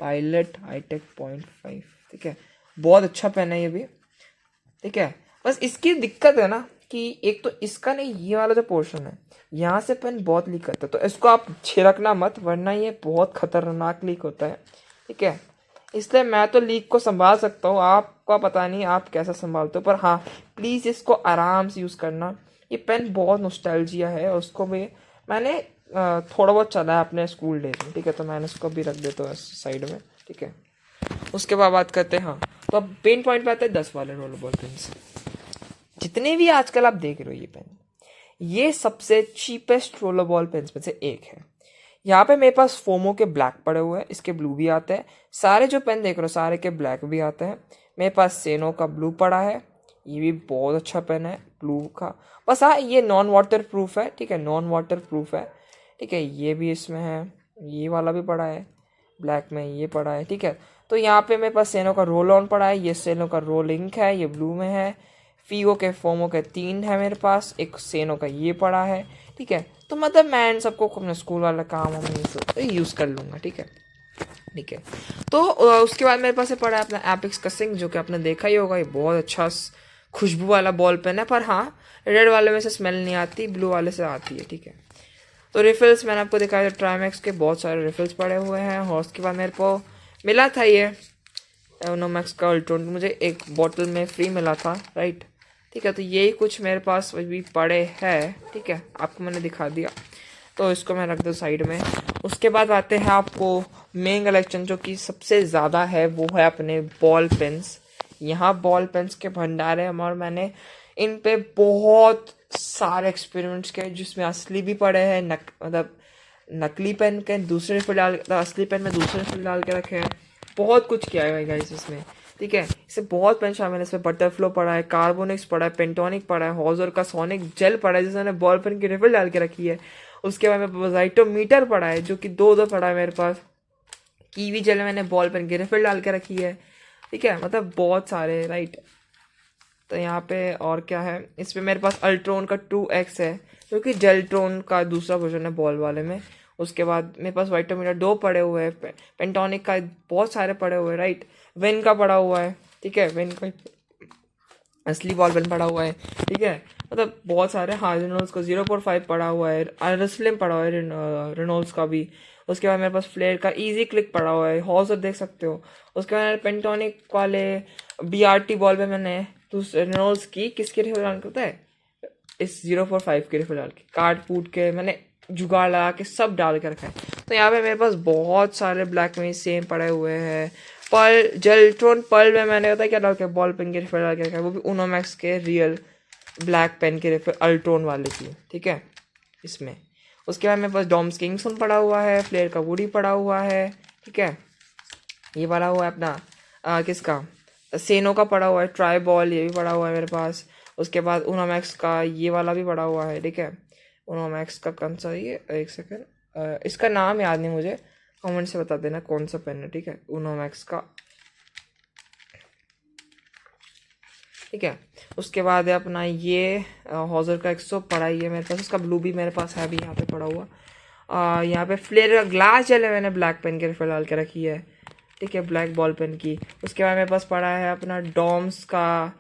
पायलट हाईटेक 0.5, ठीक है। बहुत अच्छा पेन है ये भी, ठीक है। बस इसकी दिक्कत है ना कि एक तो इसका नहीं, ये वाला जो पोर्शन है यहाँ से पेन बहुत लीक करता है, तो इसको आप छिड़कना मत, वरना ये बहुत खतरनाक लीक होता है, ठीक है। इसलिए मैं तो लीक को संभाल सकता हूँ, आपका पता नहीं आप कैसे संभालते हो, पर हाँ प्लीज़ इसको आराम से यूज़ करना। ये पेन बहुत नॉस्टैल्जिया है, उसको भी मैंने थोड़ा बहुत चला है अपने स्कूल डेज में, ठीक है। तो मैंने इसको भी रख देता हूँ साइड में, ठीक है। उसके बाद बात करते हैं, हाँ तो अब पेन पॉइंट पे आते हैं 10 वाले रोलर बॉल पेन्स। जितने भी आजकल आप देख रहे हो ये पेन, ये सबसे चीपेस्ट रोलर बॉल पेन्स में से एक है। यहाँ पे मेरे पास फोमो के ब्लैक पड़े हुए हैं, इसके ब्लू भी आते हैं, सारे जो पेन देख रहे हो सारे के ब्लैक भी आते हैं। मेरे पास सेनो का ब्लू पड़ा है, ये भी बहुत अच्छा पेन है ब्लू का। बस हाँ ये नॉन वाटर प्रूफ है, ठीक है, नॉन वाटर प्रूफ है, ठीक है। ये भी इसमें है, ये वाला भी पड़ा है ब्लैक में, ये पड़ा है, ठीक है। तो यहाँ पे मेरे पास सेनो का रोल ऑन पड़ा है, ये सेनो का रोल इंक है, ये ब्लू में है। फीगो के फोमो के 3 है मेरे पास, एक सेनो का ये पड़ा है, ठीक है। तो मतलब मैं इन सबको अपने स्कूल वाला काम यूज़ कर लूँगा, ठीक है, ठीक है। तो उसके बाद मेरे पास पड़ा है अपना एपिक्स का सिंक, जो कि आपने देखा ही होगा, ये बहुत अच्छा खुशबू वाला बॉल पेन है, पर हाँ रेड वाले में से स्मेल नहीं आती, ब्लू वाले से आती है, ठीक है। तो रिफिल्स मैंने आपको दिखाया, ट्राइमैक्स के बहुत सारे रिफिल्स पड़े हुए हैं। और उसके बाद मेरे को मिला था ये एवनोमैक्स का अल्ट्रोन, मुझे एक बॉटल में फ्री मिला था, राइट, ठीक है। तो यही कुछ मेरे पास अभी पड़े हैं, ठीक है, आपको मैंने दिखा दिया, तो इसको मैं रख दूँ साइड में। उसके बाद आते हैं आपको मेन कलेक्शन, जो कि सबसे ज़्यादा है, वो है अपने बॉल पेन्स। यहाँ बॉल पेन्स के भंडार है, और मैंने इन पे बहुत सारे एक्सपेरिमेंट्स किए, जिसमें असली भी पड़े हैं, मतलब नकली पेन के दूसरे फिल डाल, असली पेन में दूसरे फिल डाल के रखे हैं, बहुत कुछ किया है गाइस इसमें, ठीक है। इससे बहुत पेन शामिल है, इसमें बटरफ्लो पड़ा है, कार्बोनिक्स पड़ा है, पेंटोनिक पड़ा है, हॉजर का सोनिक जेल पड़ा है जिसने बॉल पेन की रिफिल डाल के रखी है। उसके बाद में वाइटोमीटर पड़ा है, जो कि 2 पड़ा है मेरे पास। कीवी जेल मैंने बॉल पेन की रिफिल डाल के रखी है, ठीक है, मतलब बहुत सारे, राइट। तो यहाँ पे और क्या है, इस पे मेरे पास अल्ट्रोन का 2X है, जो कि जेल्ट्रोन का दूसरा वर्जन है बॉल वाले में। उसके बाद मेरे पास वाइटोमीटर 2 पड़े हुए हैं, पेंटोनिक का बहुत सारे पड़े हुए हैं, राइट। वेन का पड़ा हुआ है, ठीक है, वेन का असली बॉल पेन पड़ा हुआ है, ठीक है, मतलब बहुत सारे। हाँ रेनोल्ड्स का 0.5 पड़ा हुआ है, रेस्लिम पड़ा हुआ है रेनोल्ड्स का भी। उसके बाद मेरे पास फ्लेयर का इजी क्लिक पड़ा हुआ है, हॉजर देख सकते हो। उसके बाद पेंटोनिक वाले BRT बॉल पे मैंने रेनोल्ड्स की किसके रिफिल डाल करता है, इस 0.5 के रिफिल डाल के, काट फूट के मैंने जुगाड़ लगा के सब डाल के रखा है। तो यहाँ पे मेरे पास बहुत सारे ब्लैक में सेम पड़े हुए हैं। पर्ल जेल्ट्रोन पर्ल में मैंने पता क्या डाल के बॉल पेन के रिफिल डाल के रखा है, वो भी उनोमैक्स के रियल ब्लैक पेन के रिफिल अल्ट्रोन वाले की, ठीक है, इसमें। उसके बाद मेरे पास डॉम्स किंगसन पड़ा हुआ है, फ्लेयर का वुडी पड़ा हुआ है, ठीक है। ये पड़ा हुआ है अपना किसका, सेनो का पड़ा हुआ है, ट्राई बॉल, ये भी पड़ा हुआ है मेरे पास। उसके बाद उनोमैक्स का ये वाला भी पड़ा हुआ है, ठीक है। उनोमैक्स का कौन सा, ये एक सेकंड, इसका नाम याद नहीं मुझे, कमेंट से बता देना कौन सा पेन है, ठीक है, उनोमैक्स का, ठीक है। उसके बाद है अपना ये हॉजर का 100 पड़ा ही है मेरे पास, उसका ब्लू भी मेरे पास है अभी यहाँ पे पड़ा हुआ। यहाँ पे फ्लेयर का ग्लास जेल है, मैंने ब्लैक पेन के रिफिल डाल के रखी है, ठीक है, ब्लैक बॉल पेन की। उसके बाद मेरे पास पड़ा है अपना डॉम्स का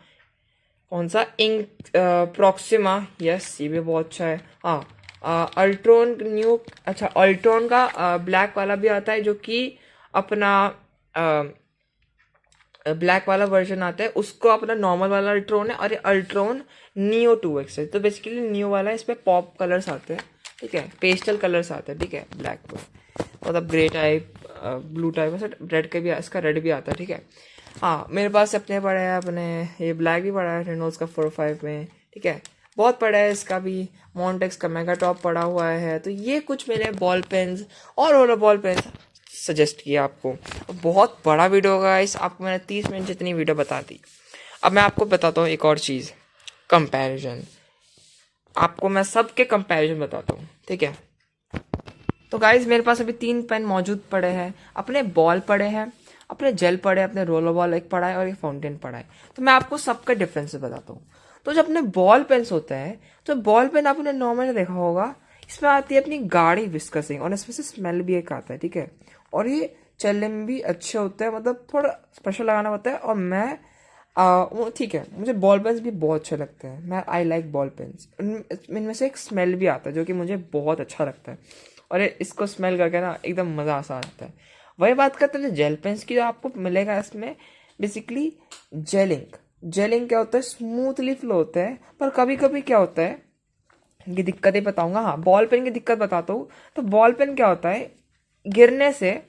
कौन सा इंक प्रॉक्सिमा, यस ये भी बहुत अच्छा है। हाँ अल्ट्रॉन न्यू, अच्छा अल्ट्रॉन का ब्लैक वाला भी आता है, जो कि अपना ब्लैक वाला वर्जन आता है, उसको अपना नॉर्मल वाला अल्ट्रॉन है, और ये अल्ट्रॉन नियो 2X है। तो बेसिकली नियो वाला है, इस पर पॉप कलर्स आते हैं, ठीक है, पेस्टल कलर्स आते हैं, ठीक है, ब्लैक पर मतलब ग्रे टाइप, ब्लू टाइप, वैसे रेड का भी, इसका रेड भी आता है, ठीक है। हाँ, मेरे पास अपने पड़े हैं, अपने ये ब्लैक भी पड़ा है रेनॉल्ड्स का 4.5 में, ठीक है, बहुत पड़ा है, इसका भी मॉन्टेक्स का मेगा टॉप पड़ा हुआ है। तो ये कुछ मेरे बॉल पेन्स और रोलर बॉल पेन्स सजेस्ट किया आपको। बहुत बड़ा वीडियो होगा गाइस, आपको मैंने 30 मिनट जितनी वीडियो बता दी। अब मैं आपको बताता हूँ एक और चीज़, कंपैरिजन। आपको मैं सबके कंपैरिजन बताता हूँ, ठीक है। तो गाइज मेरे पास अभी 3 पेन मौजूद पड़े हैं, अपने बॉल पड़े हैं, अपने जेल पड़े, अपने रोलर बॉल एक पड़ा है और एक फाउंटेन पड़ा है। तो मैं आपको सबका डिफरेंस बताता हूँ। तो जब अपने बॉल पेन्स होते हैं, तो बॉल पेन आपने नॉर्मली देखा होगा, इसमें आती है अपनी गाढ़ी विस्कसिंग, और इसमें से स्मेल भी एक आता है, ठीक है। और ये चलने में भी अच्छे होते हैं, मतलब थोड़ा स्पेशल लगाना होता है। और मैं वो ठीक है, मुझे बॉल पेन्स भी बहुत अच्छे लगते हैं, मैं आई लाइक बॉल पेन्स। इनमें से एक स्मेल भी आता है जो कि मुझे बहुत अच्छा लगता है, और इसको स्मेल करके ना एकदम मज़ा सा आता है। वही बात करते हैं जेल पेन्स की, जो आपको मिलेगा इसमें बेसिकली जेलिंग क्या होता है, स्मूथली फ्लो होता है। पर कभी कभी क्या होता है, ये दिक्कतें बताऊंगा। हाँ, बॉल पेन की दिक्कत बताता हूँ। तो बॉल पेन क्या होता है, गिरने से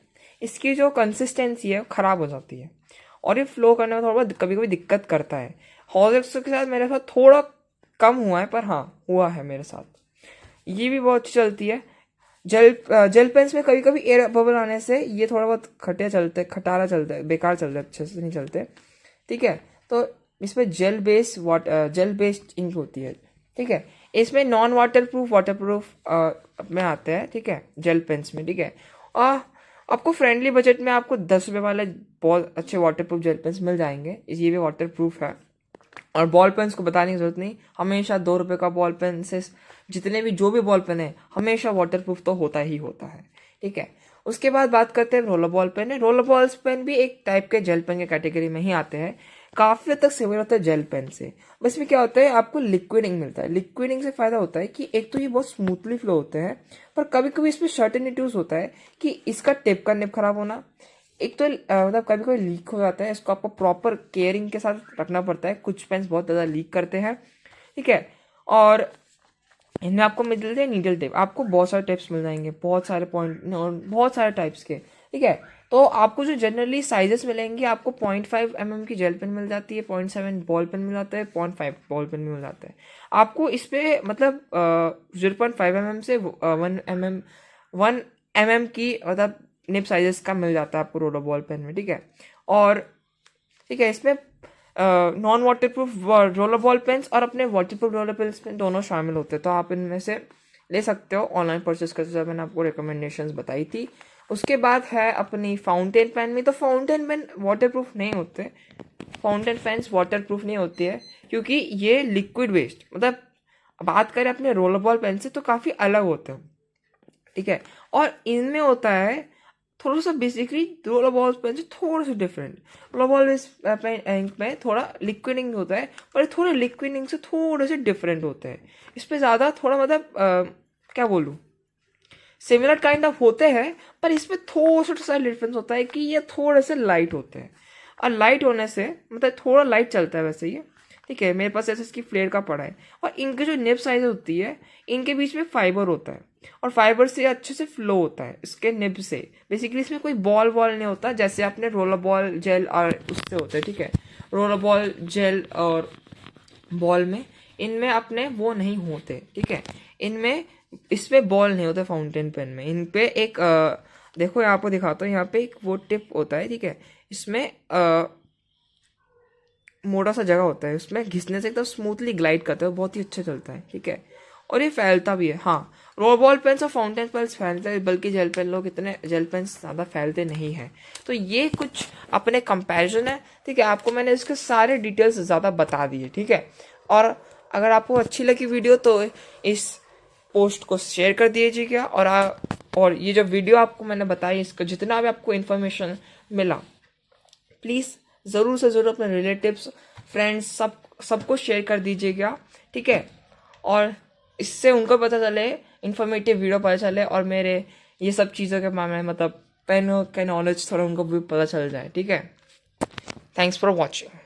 इसकी जो कंसिस्टेंसी है ख़राब हो जाती है, और ये फ्लो करने में थोड़ा बहुत कभी कभी दिक्कत करता है। हॉर्लिक्स के साथ मेरे साथ थोड़ा कम हुआ है, पर हाँ हुआ है मेरे साथ। ये भी बहुत अच्छी चलती है। जेल पेन्स में कभी कभी एयर बबल आने से ये थोड़ा बहुत खटारा चलता है, बेकार चलता है, अच्छे से नहीं चलते, ठीक है। तो इसमें जेल बेस्ड इंक होती है, ठीक है। इसमें नॉन वाटर प्रूफ में आते हैं, ठीक है, जेल पेन्स में, ठीक है। और आपको फ्रेंडली बजट में आपको 10 रुपये वाले बहुत अच्छे वाटर प्रूफ जेल पेन्स मिल जाएंगे। ये भी वाटर प्रूफ है। और बॉल पेन्स को बताने की जरूरत नहीं, हमेशा 2 रुपये का बॉल पेन से जितने भी जो भी बॉल पेन है हमेशा वाटर प्रूफ तो होता ही होता है, ठीक है। उसके बाद बात करते हैं रोलर बॉल पेन है। रोलर बॉल पेन भी एक टाइप के जेल पेन के कैटेगरी में ही आते हैं, काफी हद तक सिमिलर होता है जेल पेन से। बस में क्या होता है, आपको लिक्विडिंग मिलता है। लिक्विडिंग से फायदा होता है कि एक तो ये बहुत स्मूथली फ्लो होते हैं, पर कभी कभी इसमें सर्टेन इश्यूज होता है कि इसका टिप का निप खराब होना, एक तो मतलब कभी कभी लीक हो जाता है। इसको आपको प्रॉपर केयरिंग के साथ रखना पड़ता है, कुछ पेन्स बहुत ज़्यादा लीक करते हैं, ठीक है। और इनमें आपको मिलते हैं नीडल टेप, आपको बहुत सारे टेप्स मिल जाएंगे, बहुत सारे पॉइंट और बहुत सारे टाइप्स के, ठीक है। तो आपको जो जनरली साइजेस मिलेंगे, आपको 0.5 mm की जेल पेन मिल जाती है, 0.7 बॉल पेन मिल जाता है, 0.5 बॉल पेन मिल जाता है। आपको इस पे मतलब 0.5 mm से 1 mm की मतलब निप साइजेस का मिल जाता है आपको रोलर बॉल पेन में, ठीक है। और ठीक है, इसमें non waterproof roller ball pens और अपने वाटर प्रूफ रोलर पेन्स में दोनों शामिल होते हैं। तो आप इनमें से ले सकते हो ऑनलाइन परचेस करते समय, मैंने आपको रिकमेंडेशंस बताई थी। उसके बाद है अपनी फाउंटेन पेन में। तो फाउंटेन पेन वाटर प्रूफ नहीं होते, फाउंटेन पेन्स वाटर प्रूफ नहीं होती है, क्योंकि ये लिक्विड वेस्ट, मतलब बात करें अपने रोलर बॉल पेन से तो काफ़ी अलग होते हैं, ठीक है। और इनमें होता है थोड़ा सा बेसिकली रोलर बॉल पेन से थोड़ा सा different. Roller ball pen ink में थोड़ा लिक्विडिंग होता है, पर थोड़ा लिक्विडिंग से थोड़े से डिफरेंट होते हैं। इस पर ज़्यादा थोड़ा मतलब क्या बोलूँ, सिमिलर काइंड ऑफ होते हैं, पर इसमें थोड़ा सा डिफरेंस होता है कि ये थोड़े से लाइट होते हैं। और लाइट होने से मतलब थोड़ा लाइट चलता है वैसे ये, ठीक है। मेरे पास ऐसे इसकी फ्लेयर का पड़ा है। और इनके जो निब साइज होती है, इनके बीच में फाइबर होता है, और फाइबर से अच्छे से फ्लो होता है इसके निब से। बेसिकली इसमें कोई बॉल नहीं होता, जैसे अपने रोलर बॉल जेल और उससे होता है, ठीक है। रोलर बॉल जेल और बॉल में इनमें अपने वो नहीं होते, ठीक है। इनमें इसमें बॉल नहीं होता फाउंटेन पेन में। इन पे एक देखो यहाँ पर दिखाता हूँ, यहाँ पे एक वो टिप होता है, ठीक है। इसमें मोटा सा जगह होता है, उसमें घिसने से एकदम स्मूथली ग्लाइड करता है, बहुत ही अच्छा चलता है, ठीक है। और ये फैलता भी है। हाँ, रोलर बॉल पेन्स और फाउंटेन पेन्स फैलते हैं, बल्कि जेल पेन लोग इतने जेल पेन्स ज़्यादा फैलते नहीं हैं। तो ये कुछ अपने कंपैरिजन है, ठीक है। आपको मैंने इसके सारे डिटेल्स ज़्यादा बता दिए, ठीक है। और अगर आपको अच्छी लगी वीडियो तो इस पोस्ट को शेयर कर दीजिएगा। और ये जो वीडियो आपको मैंने बताई, इसका जितना भी आपको इन्फॉर्मेशन मिला, प्लीज़ ज़रूर से ज़रूर अपने रिलेटिव्स, फ्रेंड्स सबको शेयर कर दीजिएगा, ठीक है। और इससे उनको पता चले, इन्फॉर्मेटिव वीडियो पता चले, और मेरे ये सब चीज़ों के मामले में मतलब पेनों के नॉलेज थोड़ा उनको भी पता चल जाए, ठीक है। Thanks for watching.